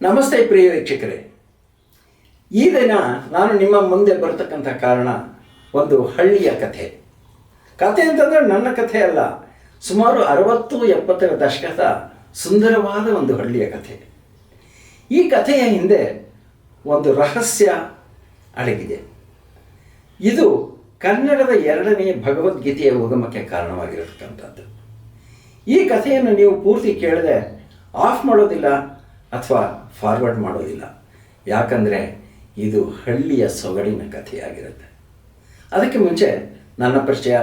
ನಮಸ್ತೆ ಪ್ರಿಯ ವೀಕ್ಷಕರೇ. ಈ ದಿನ ನಾನು ನಿಮ್ಮ ಮುಂದೆ ಬರತಕ್ಕಂಥ ಕಾರಣ ಒಂದು ಹಳ್ಳಿಯ ಕಥೆ ಅಂತಂದರೆ ನನ್ನ ಕಥೆ ಅಲ್ಲ, ಸುಮಾರು 60-70ರ ದಶಕದ ಸುಂದರವಾದ ಒಂದು ಹಳ್ಳಿಯ ಕಥೆ. ಈ ಕಥೆಯ ಹಿಂದೆ ಒಂದು ರಹಸ್ಯ ಅಡಗಿದೆ. ಇದು ಕನ್ನಡದ 2ನೇ ಭಗವದ್ಗೀತೆಯ ಉಗಮಕ್ಕೆ ಕಾರಣವಾಗಿರತಕ್ಕಂಥದ್ದು. ಈ ಕಥೆಯನ್ನು ನೀವು ಪೂರ್ತಿ ಕೇಳದೆ ಆಫ್ ಮಾಡೋದಿಲ್ಲ ಅಥವಾ ಫಾರ್ವರ್ಡ್ ಮಾಡೋದಿಲ್ಲ, ಯಾಕಂದರೆ ಇದು ಹಳ್ಳಿಯ ಸೊಗಡಿನ ಕಥೆಯಾಗಿರುತ್ತೆ. ಅದಕ್ಕೆ ಮುಂಚೆ ನನ್ನ ಪರಿಚಯ.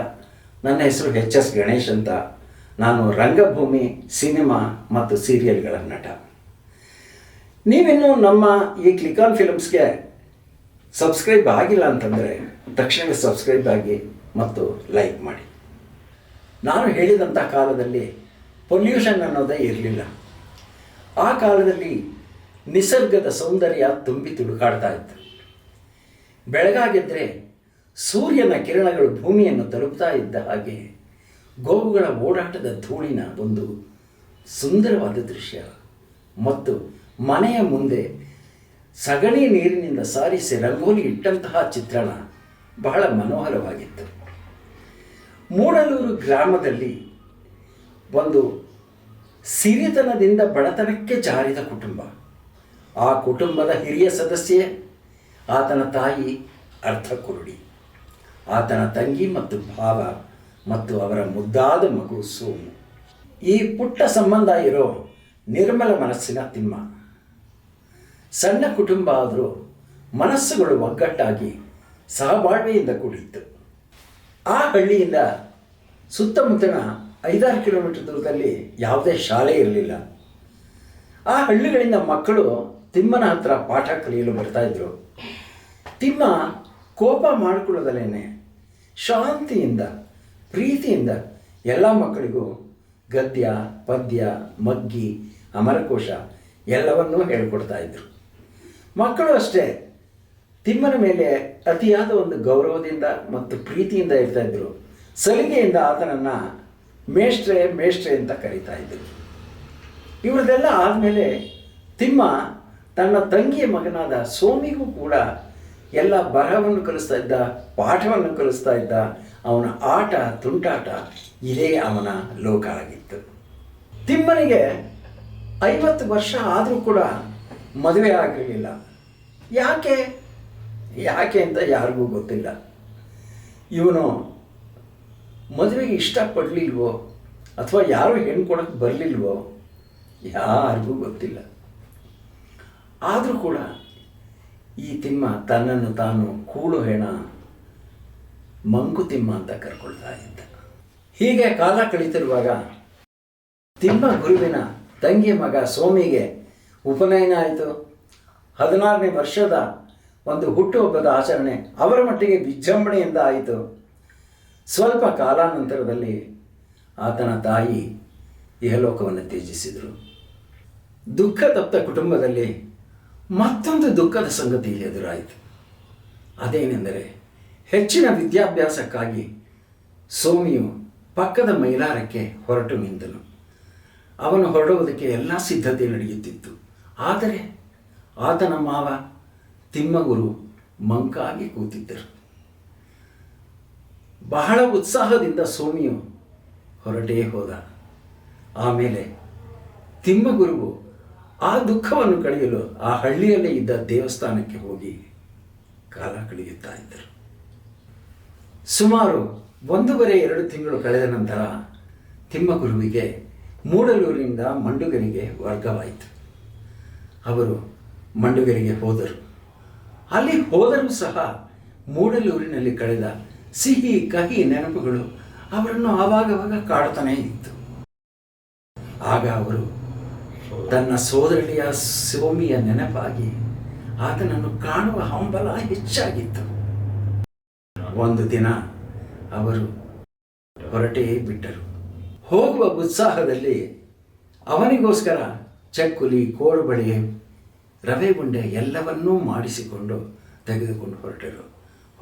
ನನ್ನ ಹೆಸರು ಎಚ್.ಎಸ್. ಗಣೇಶ್ ಅಂತ. ನಾನು ರಂಗಭೂಮಿ, ಸಿನಿಮಾ ಮತ್ತು ಸೀರಿಯಲ್ಗಳ ನಟ. ನೀವಿನ್ನೂ ನಮ್ಮ ಈ ಕ್ಲಿಕ್ ಆನ್ ಫಿಲ್ಮ್ಸ್ಗೆ ಸಬ್ಸ್ಕ್ರೈಬ್ ಆಗಿಲ್ಲ ಅಂತಂದರೆ ತಕ್ಷಣ ಸಬ್ಸ್ಕ್ರೈಬ್ ಆಗಿ ಮತ್ತು ಲೈಕ್ ಮಾಡಿ. ನಾನು ಹೇಳಿದಂಥ ಕಾಲದಲ್ಲಿ ಪೊಲ್ಯೂಷನ್ ಅನ್ನೋದೇ ಇರಲಿಲ್ಲ. ಆ ಕಾಲದಲ್ಲಿ ನಿಸರ್ಗದ ಸೌಂದರ್ಯ ತುಂಬಿ ತುಳುಕಾಡ್ತಾ ಇತ್ತು. ಬೆಳಗಾಗಿದ್ದರೆ ಸೂರ್ಯನ ಕಿರಣಗಳು ಭೂಮಿಯನ್ನು ತಲುಪ್ತಾ ಇದ್ದ ಹಾಗೆ ಗೋವುಗಳ ಓಡಾಟದ ಧೂಳಿನ ಒಂದು ಸುಂದರವಾದ ದೃಶ್ಯ ಮತ್ತು ಮನೆಯ ಮುಂದೆ ಸಗಣಿ ನೀರಿನಿಂದ ಸಾರಿಸಿ ರಂಗೋಲಿ ಇಟ್ಟಂತಹ ಚಿತ್ರಣ ಬಹಳ ಮನೋಹರವಾಗಿತ್ತು. ಮೂಡಲೂರು ಗ್ರಾಮದಲ್ಲಿ ಒಂದು ಸಿರಿತನದಿಂದ ಬಡತನಕ್ಕೆ ಜಾರಿದ ಕುಟುಂಬ. ಆ ಕುಟುಂಬದ ಹಿರಿಯ ಸದಸ್ಯೆ ಆತನ ತಾಯಿ ಅರ್ಧಕುರುಡಿ, ಆತನ ತಂಗಿ ಮತ್ತು ಭಾವ ಮತ್ತು ಅವರ ಮುದ್ದಾದ ಮಗು ಸೋಮು. ಈ ಪುಟ್ಟ ಸಂಬಂಧ ಇರೋ ನಿರ್ಮಲ ಮನಸ್ಸಿನ ತಿಮ್ಮ. ಸಣ್ಣ ಕುಟುಂಬ ಆದರೂ ಮನಸ್ಸುಗಳು ಒಗ್ಗಟ್ಟಾಗಿ ಸಹಬಾಳ್ವೆಯಿಂದ ಕೂಡಿತ್ತು. ಆ ಹಳ್ಳಿಯಿಂದ ಸುತ್ತಮುತ್ತಲಿನ 5-6 ಕಿಲೋಮೀಟರ್ ದೂರದಲ್ಲಿ ಯಾವುದೇ ಶಾಲೆ ಇರಲಿಲ್ಲ. ಆ ಹಳ್ಳಿಗಳಿಂದ ಮಕ್ಕಳು ತಿಮ್ಮನ ಹತ್ರ ಪಾಠ ಕಲಿಯಲು ಬರ್ತಾಯಿದ್ರು. ತಿಮ್ಮ ಕೋಪ ಮಾಡಿಕೊಳ್ಳದಲೇ ಶಾಂತಿಯಿಂದ ಪ್ರೀತಿಯಿಂದ ಎಲ್ಲ ಮಕ್ಕಳಿಗೂ ಗದ್ಯ, ಪದ್ಯ, ಮಗ್ಗಿ, ಅಮರಕೋಶ ಎಲ್ಲವನ್ನೂ ಹೇಳಿಕೊಡ್ತಾ ಇದ್ದರು. ಮಕ್ಕಳು ಅಷ್ಟೇ ತಿಮ್ಮನ ಮೇಲೆ ಅತಿಯಾದ ಒಂದು ಗೌರವದಿಂದ ಮತ್ತು ಪ್ರೀತಿಯಿಂದ ಇರ್ತಾಯಿದ್ರು. ಸಲಿಗೆಯಿಂದ ಆತನನ್ನು ಮೇಷ್ಟ್ರೆ ಅಂತ ಕರೀತಾ ಇದ್ದರು. ಇವ್ರದ್ದೆಲ್ಲ ಆದಮೇಲೆ ತಿಮ್ಮ ತನ್ನ ತಂಗಿಯ ಮಗನಾದ ಸೋಮಿಗೂ ಕೂಡ ಎಲ್ಲ ಬರಹವನ್ನು ಕಲಿಸ್ತಾ ಇದ್ದ, ಪಾಠವನ್ನು ಕಲಿಸ್ತಾ ಇದ್ದ. ಅವನ ಆಟ ತುಂಟಾಟ ಇದೇ ಅವನ ಲೋಕ ಆಗಿತ್ತು. ತಿಮ್ಮನಿಗೆ 50 ವರ್ಷ ಆದರೂ ಕೂಡ ಮದುವೆ ಆಗಿರಲಿಲ್ಲ. ಯಾಕೆ ಅಂತ ಯಾರಿಗೂ ಗೊತ್ತಿಲ್ಲ. ಇವನು ಮದುವೆಗೆ ಇಷ್ಟಪಡಲಿಲ್ವೋ ಅಥವಾ ಯಾರೂ ಹೆಣ್ಣು ಕೊಡೋಕ್ಕೆ ಬರಲಿಲ್ವೋ ಯಾರಿಗೂ ಗೊತ್ತಿಲ್ಲ. ಆದರೂ ಕೂಡ ಈ ತಿಮ್ಮ ತನ್ನನ್ನು ತಾನು ಕೂಳು ಹೆಣ ಮಂಕುತಿಮ್ಮ ಅಂತ ಕರ್ಕೊಳ್ತಾ ಇದ್ದ. ಹೀಗೆ ಕಾಲ ಕಳೀತಿರುವಾಗ ತಿಮ್ಮ ಗುರುವಿನ ತಂಗಿಯ ಮಗ ಸೋಮಿಗೆ ಉಪನಯನ ಆಯಿತು. 16ನೇ ವರ್ಷದ ಒಂದು ಹುಟ್ಟುಹಬ್ಬದ ಆಚರಣೆ ಅವರ ಮಟ್ಟಿಗೆ ವಿಜೃಂಭಣೆಯಿಂದ ಆಯಿತು. ಸ್ವಲ್ಪ ಕಾಲಾನಂತರದಲ್ಲಿ ಆತನ ತಾಯಿ ಇಹಲೋಕವನ್ನು ತ್ಯಜಿಸಿದರು. ದುಃಖ ತಪ್ತ ಕುಟುಂಬದಲ್ಲಿ ಮತ್ತೊಂದು ದುಃಖದ ಸಂಗತಿ ಎದುರಾಯಿತು. ಅದೇನೆಂದರೆ ಹೆಚ್ಚಿನ ವಿದ್ಯಾಭ್ಯಾಸಕ್ಕಾಗಿ ಸೋಮಿಯು ಪಕ್ಕದ ಮೈಲಾರಕ್ಕೆ ಹೊರಟು ನಿಂತನು. ಅವನು ಹೊರಡುವುದಕ್ಕೆ ಎಲ್ಲ ಸಿದ್ಧತೆ ನಡೆಯುತ್ತಿತ್ತು. ಆದರೆ ಆತನ ಮಾವ ತಿಮ್ಮಗುರು ಮಂಕಾಗಿ ಕೂತಿದ್ದರು. ಬಹಳ ಉತ್ಸಾಹದಿಂದ ಸೋಮಿಯು ಹೊರಟೇ ಹೋದ. ಆಮೇಲೆ ತಿಮ್ಮಗುರುವು ಆ ದುಃಖವನ್ನು ಕಳೆಯಲು ಆ ಹಳ್ಳಿಯಲ್ಲೇ ಇದ್ದ ದೇವಸ್ಥಾನಕ್ಕೆ ಹೋಗಿ ಕಾಲ ಕಳೆಯುತ್ತಾ ಇದ್ದರು. ಸುಮಾರು 1.5-2 ತಿಂಗಳು ಕಳೆದ ನಂತರ ತಿಮ್ಮಗುರುವಿಗೆ ಮೂಡಲೂರಿನಿಂದ ಮಂಡುಗರಿಗೆ ವರ್ಗವಾಯಿತು. ಅವರು ಮಂಡುಗರಿಗೆ ಹೋದರು. ಅಲ್ಲಿ ಹೋದರೂ ಸಹ ಮೂಡಲೂರಿನಲ್ಲಿ ಕಳೆದ ಸಿಹಿ ಕಹಿ ನೆನಪುಗಳು ಅವರನ್ನು ಆವಾಗವಾಗ ಕಾಡುತ್ತಾನೇ ಇತ್ತು. ಆಗ ಅವರು ತನ್ನ ಸೋದರಿಯ ಸೋಮಿಯ ನೆನಪಾಗಿ ಆತನನ್ನು ಕಾಣುವ ಹಂಬಲ ಹೆಚ್ಚಾಗಿತ್ತು. ಒಂದು ದಿನ ಅವರು ಹೊರಟೇ ಬಿಟ್ಟರು. ಹೋಗುವ ಉತ್ಸಾಹದಲ್ಲಿ ಅವನಿಗೋಸ್ಕರ ಚಕ್ಕುಲಿ, ಕೋಡುಬಳೆ, ರವೆ ಉಂಡೆ ಎಲ್ಲವನ್ನೂ ಮಾಡಿಸಿಕೊಂಡು ತೆಗೆದುಕೊಂಡು ಹೊರಟರು.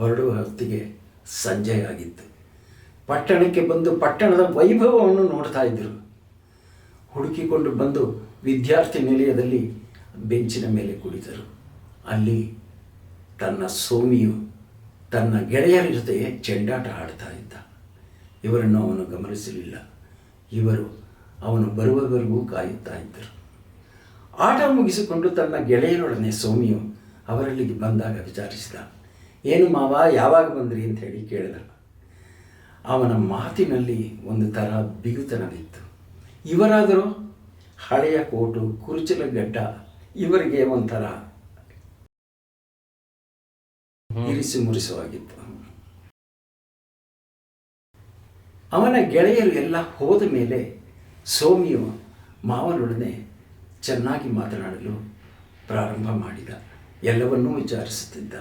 ಹೊರಡುವ ಹೊತ್ತಿಗೆ ಸಂಜೆಯಾಗಿತ್ತು. ಪಟ್ಟಣಕ್ಕೆ ಬಂದು ಪಟ್ಟಣದ ವೈಭವವನ್ನು ನೋಡ್ತಾ ಇದ್ದರು. ಹುಡುಕಿಕೊಂಡು ಬಂದು ವಿದ್ಯಾರ್ಥಿ ನಿಲಯದಲ್ಲಿ ಬೆಂಚಿನ ಮೇಲೆ ಕುಳಿತರು. ಅಲ್ಲಿ ತನ್ನ ಸೋಮಿಯು ತನ್ನ ಗೆಳೆಯರ ಜೊತೆ ಚೆಂಡಾಟ ಆಡ್ತಾ ಇದ್ದ. ಇವರನ್ನು ಅವನು ಗಮನಿಸಲಿಲ್ಲ. ಇವರು ಅವನು ಬರುವವರೆಗೂ ಕಾಯುತ್ತಾ ಇದ್ದರು. ಆಟ ಮುಗಿಸಿಕೊಂಡು ತನ್ನ ಗೆಳೆಯರೊಡನೆ ಸೋಮಿಯು ಅವರಲ್ಲಿಗೆ ಬಂದಾಗ ವಿಚಾರಿಸಿದ. ಏನು ಮಾವ, ಯಾವಾಗ ಬಂದ್ರಿ ಅಂತ ಹೇಳಿ ಕೇಳಿದ. ಅವನ ಮಾತಿನಲ್ಲಿ ಒಂದು ಥರ ಬಿಗುತನವಿತ್ತು. ಇವರಾದರೂ ಹಳೆಯ ಕೋಟು, ಕುರುಚಲ ಗಡ್ಡ, ಇವರಿಗೆ ಒಂಥರ ಇರಿಸಿ ಮುರಿಸುವಾಗಿತ್ತು. ಅವನ ಗೆಳೆಯರು ಎಲ್ಲ ಹೋದ ಮೇಲೆ ಸೋಮಿಯು ಮಾವನೊಡನೆ ಚೆನ್ನಾಗಿ ಮಾತನಾಡಲು ಪ್ರಾರಂಭ ಮಾಡಿದ. ಎಲ್ಲವನ್ನೂ ವಿಚಾರಿಸುತ್ತಿದ್ದ.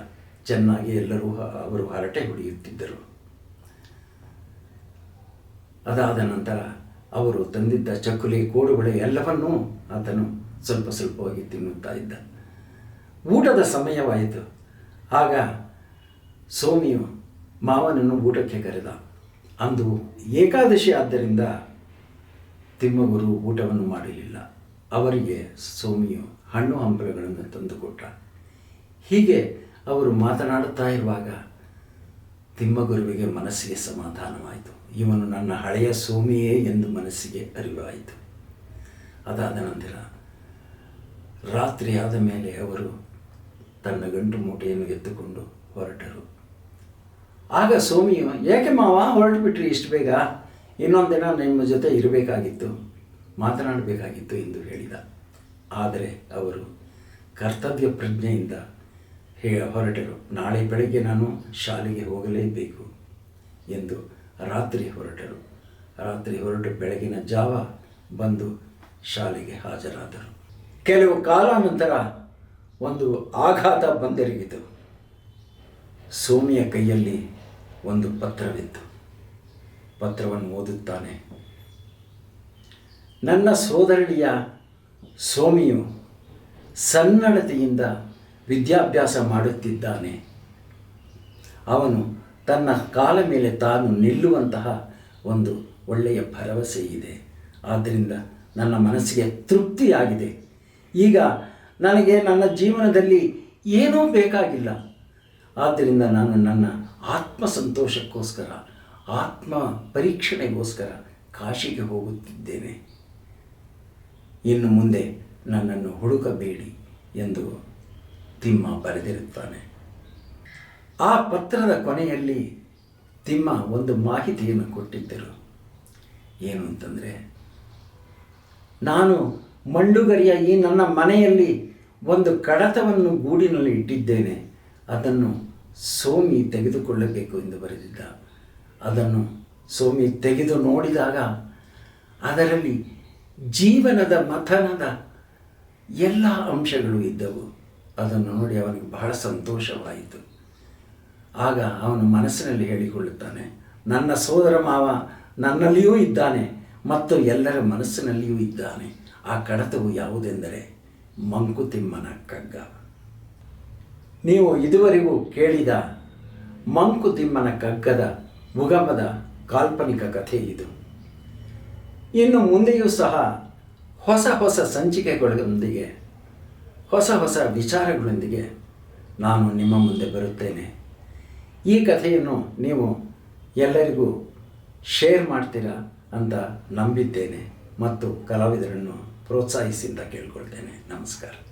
ಚೆನ್ನಾಗಿ ಎಲ್ಲರೂ ಅವರು ಹರಟೆ ಹೊಡೆಯುತ್ತಿದ್ದರು. ಅದಾದ ನಂತರ ಅವರು ತಂದಿದ್ದ ಚಕ್ಕುಲಿ, ಕೋಡುಬಳೆ ಎಲ್ಲವನ್ನೂ ಆತನು ಸ್ವಲ್ಪ ಸ್ವಲ್ಪವಾಗಿ ತಿನ್ನುತ್ತಾ ಇದ್ದ. ಊಟದ ಸಮಯವಾಯಿತು. ಆಗ ಸೋಮಿಯು ಮಾವನನ್ನು ಊಟಕ್ಕೆ ಕರೆದ. ಅಂದು ಏಕಾದಶಿ ಆದ್ದರಿಂದ ತಿಮ್ಮಗುರು ಊಟವನ್ನು ಮಾಡಲಿಲ್ಲ. ಅವರಿಗೆ ಸೋಮಿಯು ಹಣ್ಣು ಹಂಪಲುಗಳನ್ನು ತಂದುಕೊಟ್ಟ. ಹೀಗೆ ಅವರು ಮಾತನಾಡುತ್ತಾ ಇರುವಾಗ ತಿಮ್ಮಗುರುವಿಗೆ ಮನಸ್ಸಿಗೆ ಸಮಾಧಾನವಾಯಿತು. ಇವನು ನನ್ನ ಹಳೆಯ ಸೋಮಿಯೇ ಎಂದು ಮನಸ್ಸಿಗೆ ಅರಿವಾಯಿತು. ಅದಾದ ನಂತರ ರಾತ್ರಿ ಆದ ಮೇಲೆ ಅವರು ತನ್ನ ಗಂಟು ಮೂಟೆಯನ್ನು ಎತ್ತುಕೊಂಡು ಹೊರಟರು. ಆಗ ಸೋಮಿಯು, ಏಕೆ ಮಾವ ಹೊರಟು ಬಿಟ್ರಿ ಇಷ್ಟು ಬೇಗ? ಇನ್ನೊಂದು ದಿನ ನಿಮ್ಮ ಜೊತೆ ಇರಬೇಕಾಗಿತ್ತು, ಮಾತನಾಡಬೇಕಾಗಿತ್ತು ಎಂದು ಹೇಳಿದ. ಆದರೆ ಅವರು ಕರ್ತವ್ಯ ಪ್ರಜ್ಞೆಯಿಂದ ಹೊರಟರು. ನಾಳೆ ಬೆಳಗ್ಗೆ ನಾನು ಶಾಲೆಗೆ ಹೋಗಲೇಬೇಕು ಎಂದು ರಾತ್ರಿ ಹೊರಟರು. ರಾತ್ರಿ ಹೊರಟು ಬೆಳಗಿನ ಜಾವ ಬಂದು ಶಾಲೆಗೆ ಹಾಜರಾದರು. ಕೆಲವು ಕಾಲ ನಂತರ ಒಂದು ಆಘಾತ ಬಂದೆರಗಿತು. ಸೋಮಿಯ ಕೈಯಲ್ಲಿ ಒಂದು ಪತ್ರವಿತ್ತು. ಪತ್ರವನ್ನು ಓದುತ್ತಾನೆ. ನನ್ನ ಸೋದರಳಿಯ ಸೋಮಿಯು ಸನ್ನಡತೆಯಿಂದ ವಿದ್ಯಾಭ್ಯಾಸ ಮಾಡುತ್ತಿದ್ದಾನೆ. ಅವನು ತನ್ನ ಕಾಲ ಮೇಲೆ ತಾನು ನಿಲ್ಲುವಂತಹ ಒಂದು ಒಳ್ಳೆಯ ಭರವಸೆ ಇದೆ. ಆದ್ದರಿಂದ ನನ್ನ ಮನಸ್ಸಿಗೆ ತೃಪ್ತಿಯಾಗಿದೆ. ಈಗ ನನಗೆ ನನ್ನ ಜೀವನದಲ್ಲಿ ಏನೂ ಬೇಕಾಗಿಲ್ಲ. ಆದ್ದರಿಂದ ನಾನು ನನ್ನ ಆತ್ಮ ಸಂತೋಷಕ್ಕೋಸ್ಕರ, ಆತ್ಮ ಪರೀಕ್ಷಣೆಗೋಸ್ಕರ ಕಾಶಿಗೆ ಹೋಗುತ್ತಿದ್ದೇನೆ. ಇನ್ನು ಮುಂದೆ ನನ್ನನ್ನು ಹುಡುಕಬೇಡಿ ಎಂದು ತಿಮ್ಮ ಬರೆದಿರುತ್ತಾನೆ. ಆ ಪತ್ರದ ಕೊನೆಯಲ್ಲಿ ತಿಮ್ಮ ಒಂದು ಮಾಹಿತಿಯನ್ನು ಕೊಟ್ಟಿದ್ದರು. ಏನು ಅಂತಂದರೆ, ನಾನು ಮಂಡುಗರಿಯ ಈ ನನ್ನ ಮನೆಯಲ್ಲಿ ಒಂದು ಕಡತವನ್ನು ಗೂಡಿನಲ್ಲಿ ಇಟ್ಟಿದ್ದೇನೆ. ಅದನ್ನು ಸೋಮಿ ತೆಗೆದುಕೊಳ್ಳಬೇಕು ಎಂದು ಬರೆದಿದ್ದ. ಅದನ್ನು ಸೋಮಿ ತೆಗೆದು ನೋಡಿದಾಗ ಅದರಲ್ಲಿ ಜೀವನದ ಮಥನದ ಎಲ್ಲ ಅಂಶಗಳು ಇದ್ದವು. ಅದನ್ನು ನೋಡಿ ಅವನಿಗೆ ಬಹಳ ಸಂತೋಷವಾಯಿತು. ಆಗ ಅವನು ಮನಸ್ಸಿನಲ್ಲಿ ಹೇಳಿಕೊಳ್ಳುತ್ತಾನೆ, ನನ್ನ ಸೋದರ ಮಾವ ನನ್ನಲ್ಲಿಯೂ ಇದ್ದಾನೆ ಮತ್ತು ಎಲ್ಲರ ಮನಸ್ಸಿನಲ್ಲಿಯೂ ಇದ್ದಾನೆ. ಆ ಕಡತವು ಯಾವುದೆಂದರೆ ಮಂಕುತಿಮ್ಮನ ಕಗ್ಗ. ನೀವು ಇದುವರೆಗೂ ಕೇಳಿದ ಮಂಕುತಿಮ್ಮನ ಕಗ್ಗದ ಉಗಮದ ಕಾಲ್ಪನಿಕ ಕಥೆ ಇದು. ಇನ್ನು ಮುಂದೆಯೂ ಸಹ ಹೊಸ ಹೊಸ ಸಂಚಿಕೆಗಳೊಂದಿಗೆ, ಹೊಸ ಹೊಸ ವಿಚಾರಗಳೊಂದಿಗೆ ನಾನು ನಿಮ್ಮ ಮುಂದೆ ಬರುತ್ತೇನೆ. ಈ ಕಥೆಯನ್ನು ನೀವು ಎಲ್ಲರಿಗೂ ಶೇರ್ ಮಾಡ್ತೀರಾ ಅಂತ ನಂಬಿದ್ದೇನೆ ಮತ್ತು ಕಲಾವಿದರನ್ನು ಪ್ರೋತ್ಸಾಹಿಸಿ ಅಂತ ಕೇಳ್ಕೊಳ್ತೇನೆ. ನಮಸ್ಕಾರ.